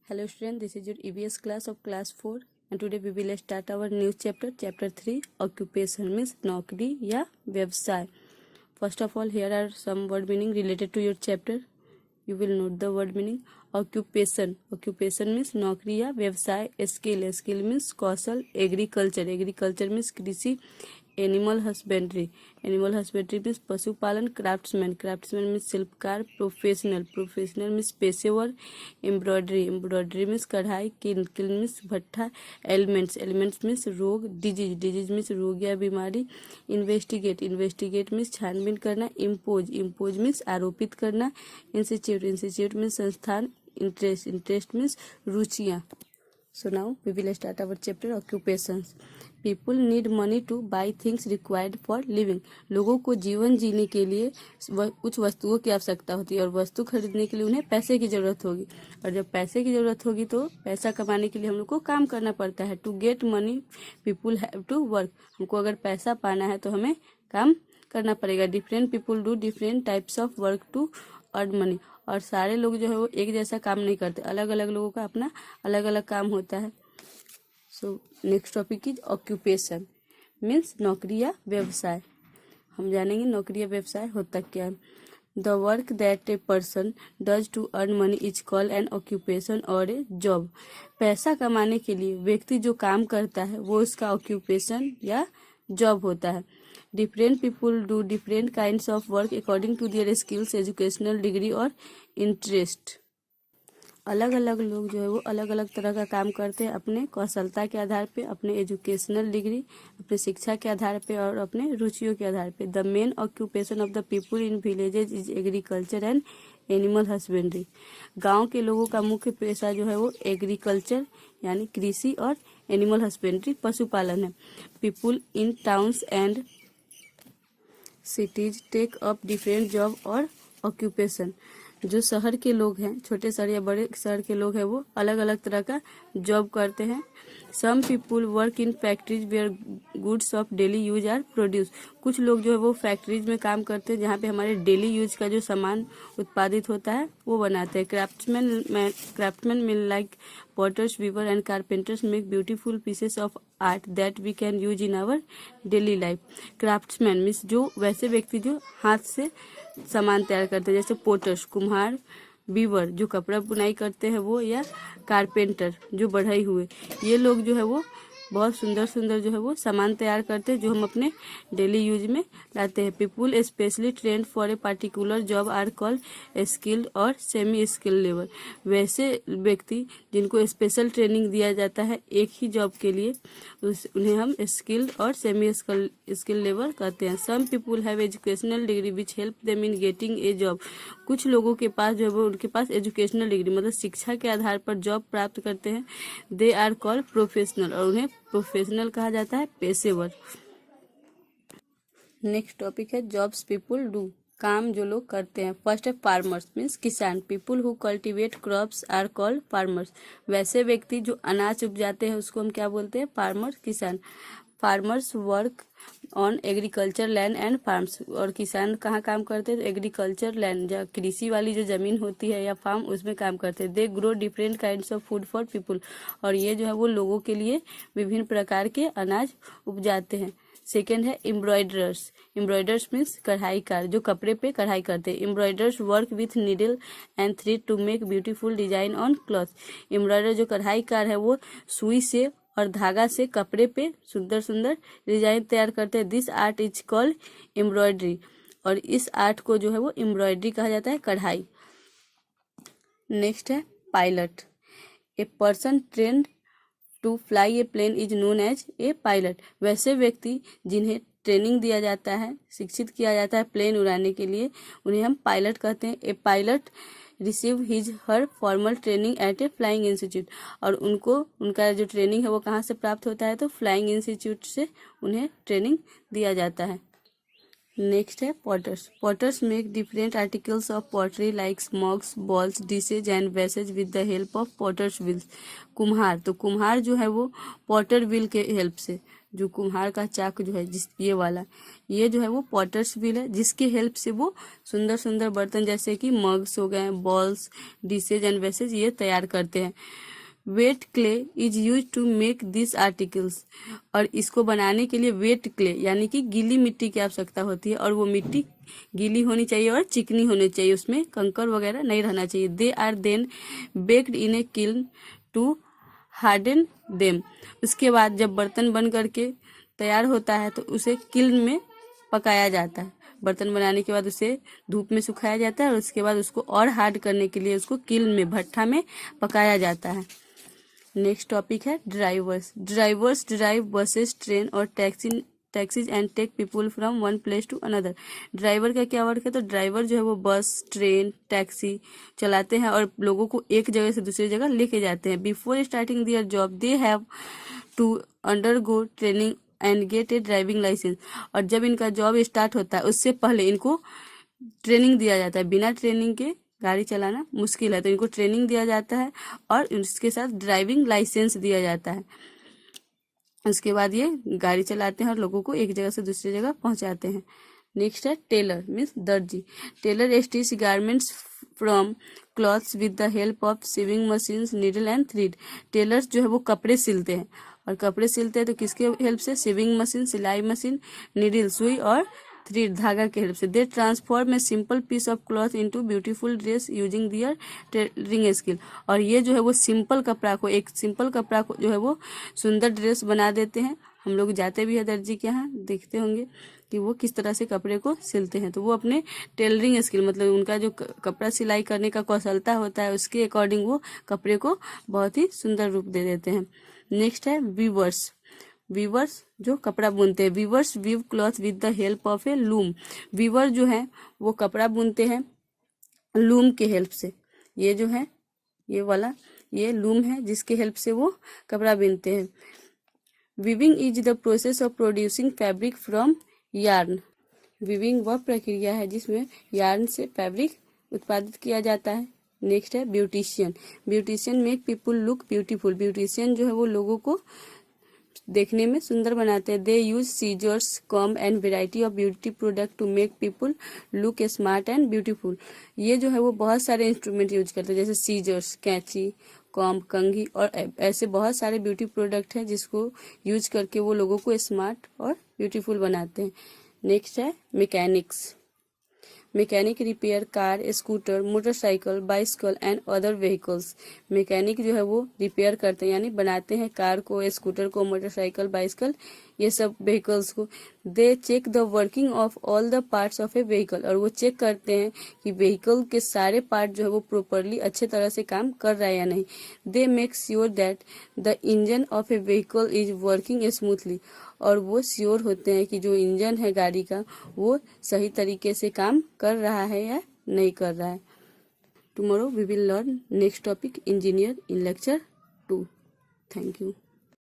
Hello student, this is your EVS class of class 4 and today we will start our new chapter 3 occupation means नौकरी या व्यवसाय. First of all, here are some word meaning related to your chapter. You will note the word meaning. Occupation means नौकरी या व्यवसाय. Skill means कौशल. Agriculture means कृषि. Animal husbandry means पशुपालन. Craftsman means शिल्पकार. Professional means पेशेवर. Embroidery means कढ़ाई. किल means भट्ठा. Elements means रोग. डिजीज मीन्स रोग या बीमारी. इन्वेस्टिगेट मीन्स छानबीन करना. इम्पोज मीन्स आरोपित करना. इंस्टीट्यूट मीन्स संस्थान. इंटरेस्ट मीन्स रुचियाँ. So now we will start our chapter occupations. People need money to buy things required for living. लोगों को जीवन जीने के लिए कुछ वस्तुओं की आवश्यकता होती है और वस्तु खरीदने के लिए उन्हें पैसे की ज़रूरत होगी. और जब पैसे की ज़रूरत होगी तो पैसा कमाने के लिए हम लोग को काम करना पड़ता है. To get money people have to work. हमको अगर पैसा पाना है तो हमें काम करना पड़ेगा. Different people do different types of work to earn money. और सारे लोग जो है वो एक जैसा काम नहीं करते. अलग अलग लोगों का अपना अलग अलग काम होता है. So next topic is occupation means नौकरी या व्यवसाय. हम जानेंगे नौकरी या व्यवसाय होता क्या है. The work that a person does to earn money is called an occupation और ए जॉब. पैसा कमाने के लिए व्यक्ति जो काम करता है वो उसका ऑक्यूपेशन या जॉब होता है. Different people do different kinds of work according to their skills, educational degree और इंटरेस्ट. अलग अलग लोग जो है वो अलग अलग तरह का काम करते हैं अपने कौशलता के आधार पे, अपने एजुकेशनल डिग्री, अपने शिक्षा के आधार पे और अपने रुचियों के आधार पे. The main occupation of the people in villages is agriculture and animal husbandry. गांव के लोगों का मुख्य पेशा जो है वो एग्रीकल्चर यानी कृषि और एनिमल हस्बेंड्री पशुपालन है. People in towns and cities take up different job और ऑक्यूपेशन. जो शहर के लोग हैं, छोटे शहर या बड़े शहर के लोग हैं, वो अलग अलग तरह का जॉब करते हैं. Some people work in factories where goods of daily use are produce. कुछ लोग जो है वो फैक्ट्रीज में काम करते हैं जहाँ पे हमारे डेली यूज का जो सामान उत्पादित होता है वो बनाते हैं. Craftsman mean like potters, weaver and carpenters make beautiful pieces of art that we can use in our daily life. Craftsman means जो वैसे व्यक्ति जो हाथ से सामान तैयार करते हैं, जैसे पोटर्स कुम्हार, वीवर जो कपड़ा बुनाई करते हैं वो, या कारपेंटर जो बढ़ई हुए. ये लोग जो है वो बहुत सुंदर सुंदर जो है वो सामान तैयार करते हैं जो हम अपने डेली यूज में लाते हैं. People specially trained for a particular job are called skilled और सेमी स्किल्ड लेबर. वैसे व्यक्ति जिनको स्पेशल ट्रेनिंग दिया जाता है एक ही जॉब के लिए उन्हें हम स्किल्ड और सेमी स्किल्ड लेबर कहते हैं. Some people have educational degree which help them in getting a job. कुछ लोगों के पास जो है वो उनके पास एजुकेशनल डिग्री मतलब शिक्षा के आधार पर जॉब प्राप्त करते हैं. दे आर कॉल्ड प्रोफेशनल और उन्हें प्रोफेशनल कहा जाता है, पेशेवर. नेक्स्ट टॉपिक है जॉब्स पीपुल डू. काम जो लोग करते हैं. फर्स्ट है फार्मर्स मीन्स किसान. People who cultivate crops are called farmers. वैसे व्यक्ति जो अनाज उपजाते हैं उसको हम क्या बोलते हैं, फार्मर, किसान. Farmers work on agriculture land and farms. और किसान कहाँ काम करते हैं, तो एग्रीकल्चर लैंड या कृषि वाली जो जमीन होती है या फार्म उसमें काम करते हैं. They grow different kinds of food for people. और ये जो है वो लोगों के लिए विभिन्न प्रकार के अनाज उपजाते हैं. सेकेंड है एम्ब्रॉयडर्स मीन्स कढ़ाईकार जो कपड़े पे कढ़ाई करते हैं. Embroiders work with needle and thread to make beautiful design on cloth. Embroider जो कढ़ाईकार है वो सुई से और धागा से कपड़े पे सुंदर सुंदर डिजाइन तैयार करते हैं. This art is called embroidery. और इस आर्ट को जो है वो एम्ब्रॉयडरी कहा जाता है, कढ़ाई. नेक्स्ट है pilot. A person trained to fly a plane is known as a pilot. वैसे व्यक्ति जिन्हें ट्रेनिंग दिया जाता है, शिक्षित किया जाता है प्लेन उड़ाने के लिए, उन्हें हम पायलट कहते हैं. A pilot receive his her formal training at a flying institute. और उनका जो ट्रेनिंग है वो कहाँ से प्राप्त होता है, तो फ्लाइंग इंस्टीट्यूट से उन्हें ट्रेनिंग दिया जाता है. नेक्स्ट है potters make different articles of pottery like mugs, bowls, dishes and vases with the help of potters wheels. कुम्हार जो है वो पॉटर व्हील के हेल्प से जो कुम्हार का चाक जो है जिस ये वाला, ये जो है वो पॉटर्स व्हील है, जिसकी हेल्प से वो सुंदर सुंदर बर्तन जैसे कि मग्स हो गए, बॉल्स, डिशेज एंड वेसेज ये तैयार करते हैं। Wet clay is use to make this articles, और इसको बनाने के लिए वेट क्ले यानी कि गीली मिट्टी की आवश्यकता होती है, और वो मिट्टी गीली होनी चाहिए और चिकनी होनी चाहिए, उसमें कंकर वगैरह नहीं रहना चाहिए। They are then baked in a kiln to harden them. उसके बाद जब बर्तन बन करके तैयार होता है तो उसे किल्न में पकाया जाता है। बर्तन बनाने के बाद उसे धूप में सुखाया जाता है और उसके बाद उसको और हार्ड करने के लिए उसको किल्न में, भट्ठा में पकाया जाता है। नेक्स्ट टॉपिक है drivers. Drivers drive buses, train और taxis and take people from one place to another. ड्राइवर का क्या वर्क है? तो ड्राइवर जो है वो बस, ट्रेन, टैक्सी चलाते हैं और लोगों को एक जगह से दूसरी जगह लेके जाते हैं। Before starting their job they have to undergo training and get a driving licence. और जब इनका जॉब स्टार्ट होता है उससे पहले इनको ट्रेनिंग दिया जाता है। बिना ट्रेनिंग के गाड़ी चलाना मुश्किल है, तो इनको ट्रेनिंग दिया जाता है और इसके साथ ड्राइविंग लाइसेंस दिया जाता है। उसके बाद ये गाड़ी चलाते हैं और लोगों को एक जगह से दूसरी जगह पहुंचाते हैं। नेक्स्ट है टेलर मीन्स दर्जी। Tailor stitch garments from cloths with the help of sewing machines, needle and thread. Tailors जो है वो कपड़े सिलते हैं, और कपड़े सिलते हैं तो किसके हेल्प से? सीविंग मशीन, सिलाई मशीन, नीडल सुई और थ्रेड धागा के हेल्प से। They transform a simple piece of cloth into beautiful dress using their tailoring skill. और ये जो है वो सिंपल कपड़ा को, एक सिंपल कपड़ा को जो है वो सुंदर ड्रेस बना देते हैं। हम लोग जाते भी है दर्जी के यहाँ, देखते होंगे कि वो किस तरह से कपड़े को सिलते हैं। तो वो अपने टेलरिंग स्किल मतलब उनका जो कपड़ा सिलाई करने का कौशलता होता है उसके अकॉर्डिंग वो कपड़े को बहुत ही सुंदर रूप दे देते हैं। नेक्स्ट है वीवर्स। वीवर्स जो कपड़ा बुनते हैं। Weavers weave cloth with the help of a loom. Weaver जो है वो कपड़ा बुनते हैं लूम के हेल्प से। ये जो है ये वाला ये लूम है जिसके हेल्प से वो कपड़ा बुनते हैं। Weaving is the process of producing fabric from yarn. Weaving वह प्रक्रिया है जिसमें यार्न से फैब्रिक उत्पादित किया जाता है। नेक्स्ट है beautician. Beautician make people look beautiful. Beautician जो है वो लोगों को देखने में सुंदर बनाते हैं। They use scissors, comb and variety of beauty product to make people look smart and beautiful. ये जो है वो बहुत सारे इंस्ट्रूमेंट यूज करते हैं, जैसे सीजर्स, कैंची, कॉम्ब, कंघी और ऐसे बहुत सारे ब्यूटी प्रोडक्ट हैं जिसको यूज करके वो लोगों को स्मार्ट और ब्यूटीफुल बनाते हैं। नेक्स्ट है mechanics. Mechanic repair car, scooter, motorcycle, bicycle and other vehicles. Mechanic जो है वो रिपेयर करते हैं यानी बनाते हैं कार को, स्कूटर को, मोटरसाइकिल, बाइसिकल ये सब व्हीकल्स को। They check the working of all the parts of a vehicle. और वो चेक करते हैं कि व्हीकल के सारे पार्ट जो है वो प्रॉपरली अच्छे तरह से काम कर रहा है या नहीं। They make sure that the engine of a vehicle is working smoothly. और वो श्योर होते हैं कि जो इंजन है गाड़ी का वो सही तरीके से काम कर रहा है या नहीं कर रहा है। Tomorrow we will learn next topic engineer in lecture 2। Thank you.